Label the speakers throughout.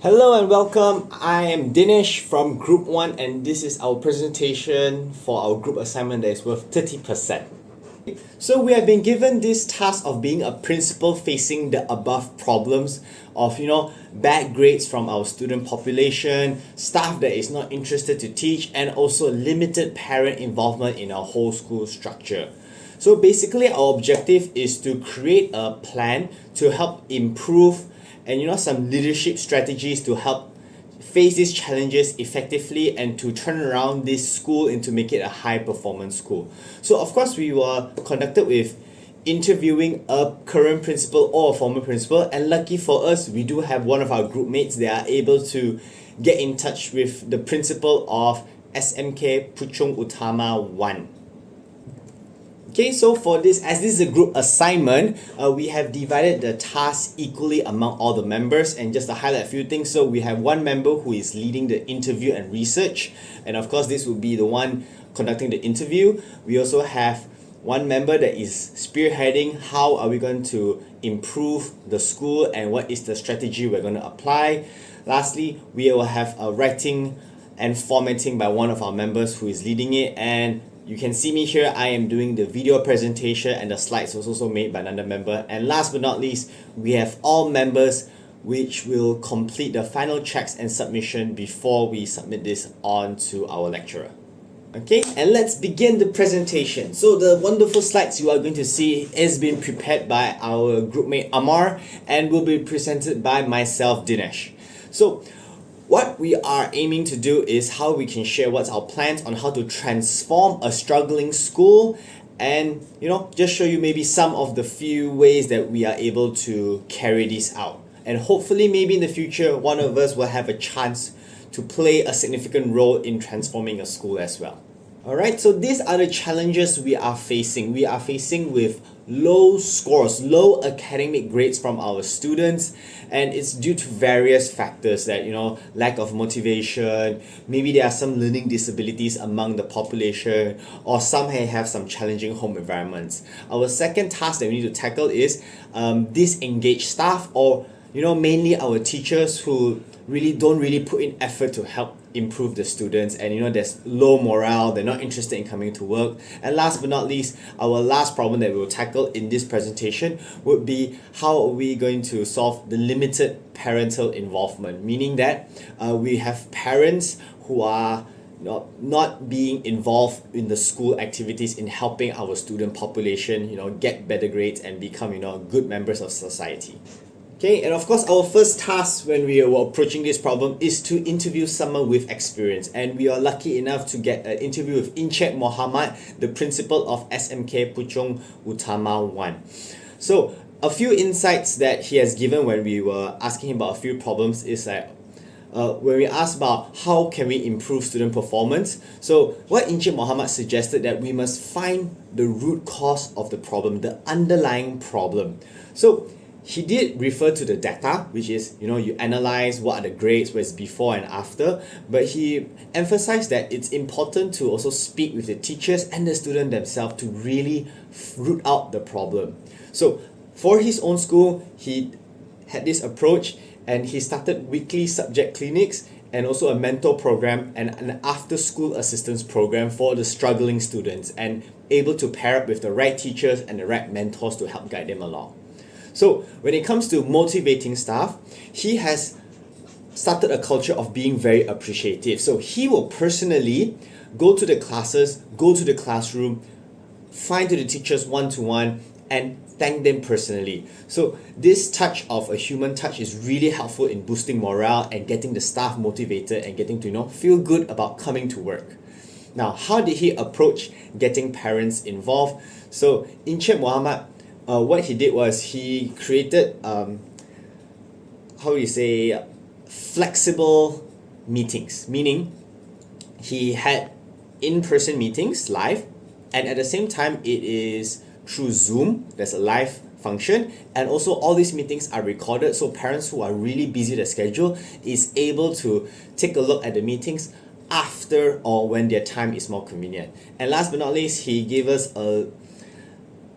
Speaker 1: Hello and welcome. I am Dinesh from Group 1 and this is our presentation for our group assignment that is worth 30%. So we have been given this task of being a principal facing the above problems of bad grades from our student population, staff that is not interested to teach, and also limited parent involvement in our whole school structure. So basically our objective is to create a plan to help improve and some leadership strategies to help face these challenges effectively and to turn around this school and to make it a high performance school. So of course we were conducted with interviewing a current principal or a former principal, and lucky for us we do have one of our group mates that are able to get in touch with the principal of SMK Puchong Utama 1. Okay, so for this, as this is a group assignment, we have divided the task equally among all the members, and just to highlight a few things, so we have one member who is leading the interview and research, and of course this will be the one conducting the interview. We also have one member that is spearheading how are we going to improve the school and what is the strategy we're going to apply. Lastly, we will have a writing and formatting by one of our members who is leading it, and you can see me here, I am doing the video presentation and the slides was also made by another member. And last but not least, we have all members which will complete the final checks and submission before we submit this on to our lecturer. Okay, and let's begin the presentation. So the wonderful slides you are going to see is being prepared by our groupmate Amar and will be presented by myself, Dinesh. So what we are aiming to do is how we can share what's our plans on how to transform a struggling school and just show you maybe some of the few ways that we are able to carry this out. And hopefully maybe in the future one of us will have a chance to play a significant role in transforming a school as well. Alright, so these are the challenges we are facing. We are facing with low scores, low academic grades from our students, and it's due to various factors that lack of motivation, maybe there are some learning disabilities among the population, or some may have some challenging home environments. Our second task that we need to tackle is disengaged staff, or mainly our teachers who don't really put in effort to help improve the students, and there's low morale, they're not interested in coming to work. And last but not least, our last problem that we will tackle in this presentation would be how are we going to solve the limited parental involvement, meaning that we have parents who are not being involved in the school activities in helping our student population get better grades and become good members of society. Okay, and of course our first task when we were approaching this problem is to interview someone with experience, and we are lucky enough to get an interview with Encik Mohamad, the principal of SMK Puchong Utama 1. So a few insights that he has given when we were asking him about a few problems is that when we asked about how can we improve student performance, so what Encik Mohamad suggested that we must find the root cause of the problem, the underlying problem. So he did refer to the data, which is, you analyze what are the grades, where it's before and after, but he emphasized that it's important to also speak with the teachers and the student themselves to really root out the problem. So for his own school, he had this approach and he started weekly subject clinics and also a mentor program and an after-school assistance program for the struggling students, and able to pair up with the right teachers and the right mentors to help guide them along. So when it comes to motivating staff, he has started a culture of being very appreciative. So he will personally go to the classes, go to the classroom, find to the teachers one-to-one, and thank them personally. So this touch of a human touch is really helpful in boosting morale and getting the staff motivated and getting to feel good about coming to work. Now, how did he approach getting parents involved? So Encik Mohamad, what he did was he created flexible meetings, meaning he had in-person meetings live, and at the same time it is through Zoom. There's a live function, and also all these meetings are recorded, so parents who are really busy with their schedule is able to take a look at the meetings after or when their time is more convenient. And last but not least, he gave us a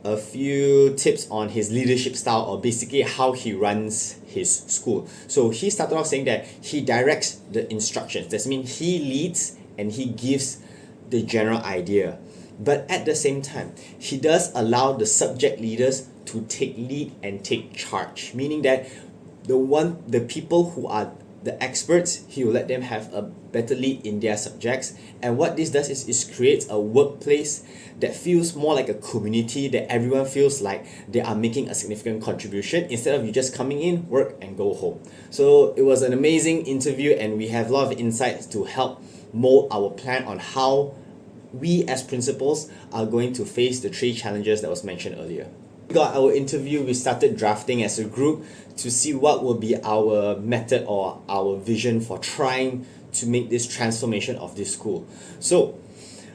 Speaker 1: a few tips on his leadership style, or basically how he runs his school. So he started off saying that he directs the instructions. That means he leads and he gives the general idea. But at the same time, he does allow the subject leaders to take lead and take charge, meaning that the people who are the experts, he will let them have a better lead in their subjects. And what this does is creates a workplace that feels more like a community, that everyone feels like they are making a significant contribution instead of you just coming in, work and go home. So it was an amazing interview, and we have a lot of insights to help mold our plan on how we as principals are going to face the 3 challenges that was mentioned earlier. We got our interview, we started drafting as a group to see what will be our method or our vision for trying to make this transformation of this school. So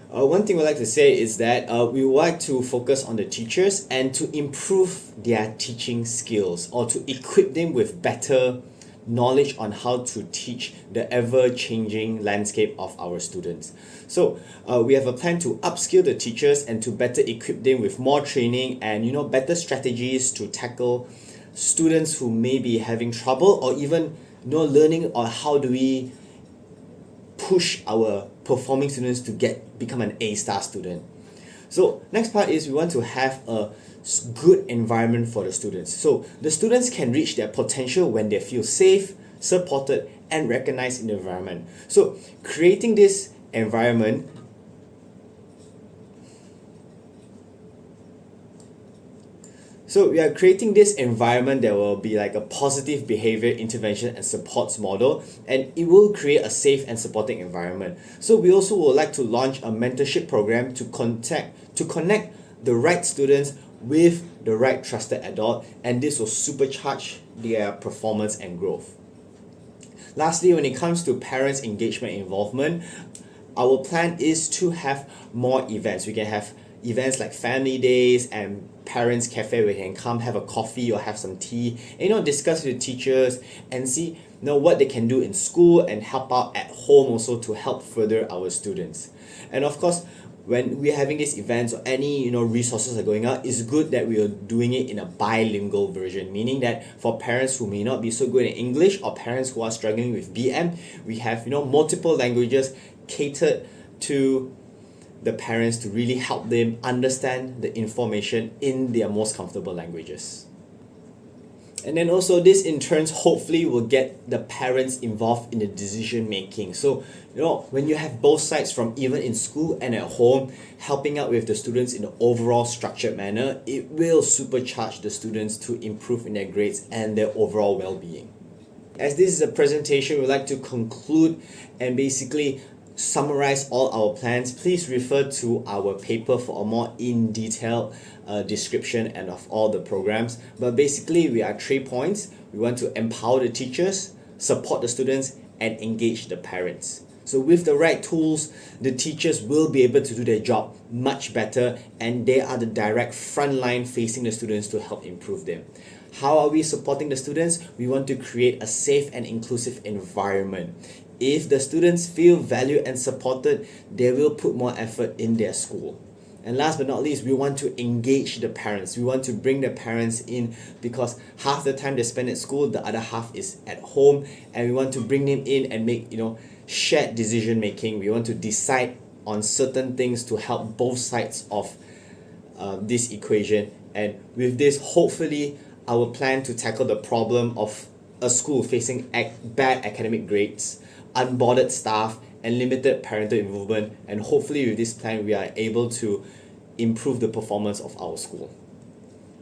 Speaker 1: one thing we'd like to say is that we would like to focus on the teachers and to improve their teaching skills, or to equip them with better knowledge on how to teach the ever-changing landscape of our students. So we have a plan to upskill the teachers and to better equip them with more training and better strategies to tackle students who may be having trouble, or even learning on how do we push our performing students to become an A-star student. So next part is we want to have a good environment for the students. So the students can reach their potential when they feel safe, supported, and recognized in the environment. So creating this environment we are creating this environment that will be like a positive behavior intervention and supports model, and it will create a safe and supporting environment. So we also would like to launch a mentorship program to connect the right students with the right trusted adult, and this will supercharge their performance and growth. Lastly, when it comes to parents' engagement and involvement, our plan is to have more events. We can have events like family days and parents cafe where you can come have a coffee or have some tea and discuss with the teachers and see what they can do in school and help out at home also to help further our students. And of course, when we're having these events or any resources are going out, it's good that we are doing it in a bilingual version, meaning that for parents who may not be so good in English or parents who are struggling with BM, we have multiple languages catered to the parents to really help them understand the information in their most comfortable languages. And then also this in turn hopefully will get the parents involved in the decision making. So when you have both sides, from even in school and at home, helping out with the students in an overall structured manner, it will supercharge the students to improve in their grades and their overall well-being. As this is a presentation, we'd like to conclude and basically summarize all our plans. Please refer to our paper for a more in-detailed description and of all the programs. But basically, we are 3 points. We want to empower the teachers, support the students, and engage the parents. So with the right tools, the teachers will be able to do their job much better, and they are the direct front line facing the students to help improve them. How are we supporting the students? We want to create a safe and inclusive environment. If the students feel valued and supported, they will put more effort in their school. And last but not least, we want to engage the parents. We want to bring the parents in, because half the time they spend at school, the other half is at home, and we want to bring them in and make shared decision making. We want to decide on certain things to help both sides of this equation. And with this, hopefully, our plan to tackle the problem of a school facing bad academic grades, unboarded staff, and limited parental involvement, and hopefully with this plan we are able to improve the performance of our school.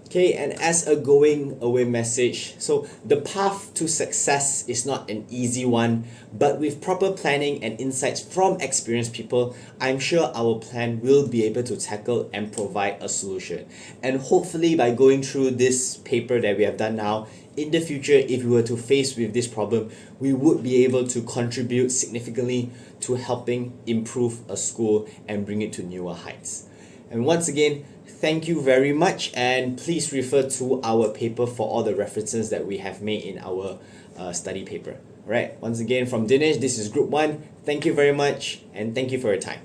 Speaker 1: Okay, and as a going away message, so the path to success is not an easy one, but with proper planning and insights from experienced people, I'm sure our plan will be able to tackle and provide a solution. And hopefully by going through this paper that we have done now, in the future, if we were to face with this problem, we would be able to contribute significantly to helping improve a school and bring it to newer heights. And once again, thank you very much, and please refer to our paper for all the references that we have made in our study paper. Alright, once again from Dinesh, this is Group 1. Thank you very much, and thank you for your time.